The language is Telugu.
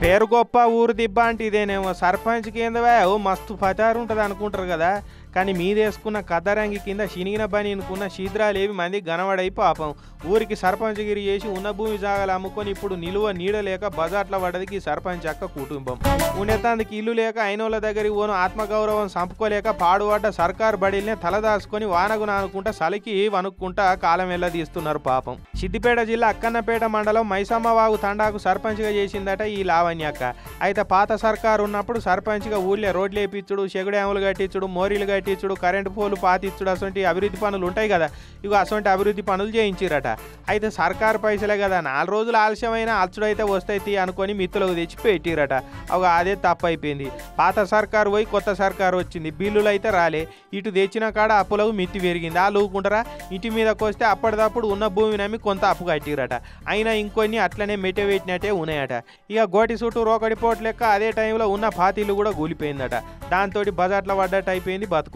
పేరు గొప్ప ఊరు దిబ్బ అంటే ఇదేనేమో. సర్పంచ్ కిందవే ఓ మస్తు పచారు ఉంటుంది అనుకుంటారు కదా, కానీ మీదేసుకున్న కద్దరంగి కింద చినిగిన బని అనుకున్న శీద్రాలేవి మంది గనవడై పాపం ఊరికి సర్పంచ్గిరి చేసి ఉన్న భూమి జాగాలు అమ్ముకొని ఇప్పుడు నిలువ నీడలేక బజార్ల పడ్డదికి ఈ సర్పంచ్ అక్క కుటుంబం. ఉండేతందుకు ఇల్లు లేక అయినోళ్ళ దగ్గరికి ఓను ఆత్మగౌరవం సంపుకోలేక పాడుపడ్డ సర్కారు బడిల్నే తలదాచుకొని వానగు నానుకుంటా సలికి వణుక్కుంటా కాలం తీస్తున్నారు పాపం. సిద్దిపేట జిల్లా అక్కన్నపేట మండలం మైసమ్మవాగు తండాకు సర్పంచ్గా చేసిందట ఈ లావణ్యక్క. అయితే పాత సర్కారు ఉన్నప్పుడు సర్పంచ్గా ఊళ్ళో రోడ్లు వేపించుడు, చెగుడేములు కట్టించుడు, మోరీలు కట్టించుడు, కరెంటు పోలు పాతిచ్చుడు, అసొంటి అభివృద్ధి పనులు ఉంటాయి కదా, ఇక అసొంటి అభివృద్ధి పనులు చేయించిరట. అయితే సర్కారు పైసలే కదా 4 రోజులు ఆలస్యమైన అచ్చుడైతే వస్తాయి అనుకొని మిత్తులకు తెచ్చి పెట్టిరట. అదే తప్పు అయిపోయింది. పాత సర్కారు పోయి కొత్త సర్కారు వచ్చింది, బిల్లులు అయితే రాలే. ఇటు తెచ్చిన కాడ అప్పులకు మిత్తి పెరిగింది. ఆ లూకుంటారా, ఇంటి మీదకి వస్తే అప్పటిదప్పుడు ఉన్న భూమి నమ్మి కొంత అప్పు కట్టిరట. అయినా ఇంకొన్ని అట్లనే మెట్టెట్టినట్టే ఉన్నాయట. ఇక గోటి చుట్టూ రోకడి పోటు లెక్క అదే టైంలో ఉన్న పాతీలు కూడా కూలిపోయిందట. దాంతో బజార్ల పడ్డట్టు అయిపోయింది బతుకు.